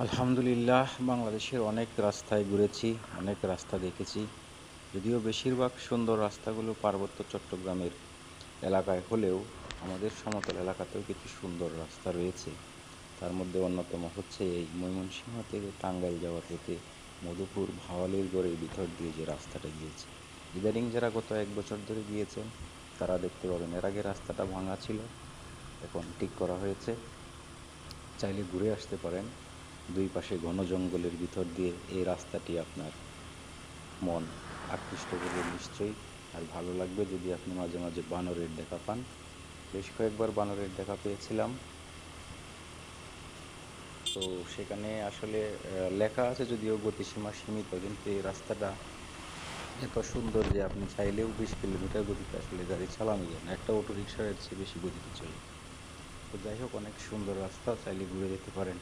আলহামদুলিল্লাহ, বাংলাদেশের অনেক রাস্তায় ঘুরেছি, অনেক রাস্তা দেখেছি। যদিও বেশিরভাগ সুন্দর রাস্তাগুলো পার্বত্য চট্টগ্রামের এলাকায় হলেও আমাদের সমতল এলাকাতেও কিছু সুন্দর রাস্তা রয়েছে। তার মধ্যে অন্যতম হচ্ছে এই ময়মনসিংহ থেকে টাঙ্গাইল যাওয়ার পথে মধুপুর ভাওয়ালির গড়ের ভিতর দিয়ে যে রাস্তাটা গিয়েছে। ইদানিং যারা গত 1 বছর ধরে গিয়েছেন তারা দেখতে পাবেন এর আগে রাস্তাটা ভাঙা ছিল, এখন ঠিক করা হয়েছে। চাইলে ঘুরে আসতে পারেন। দুই পাশে ঘন জঙ্গলের ভিতর দিয়ে এই রাস্তাটি আপনার মন আকৃষ্ট করবে নিশ্চয়ই। আর ভালো লাগবে যদি আপনি মাঝে মাঝে বানরের দেখা পান। বেশ কয়েকবার বানরের দেখা পেয়েছিলাম। তো সেখানে আসলে লেখা আছে যদিও গতিসীমা সীমিত, কিন্তু এই রাস্তাটা এত সুন্দর যে আপনি চাইলেও 20 কিলোমিটার গতিতে আসলে গাড়ি চালানো যায় না, একটা অটো রিক্সার চেয়ে বেশি গতিতে চলে। তো যাই হোক, অনেক সুন্দর রাস্তা, চাইলে ঘুরে যেতে পারেন।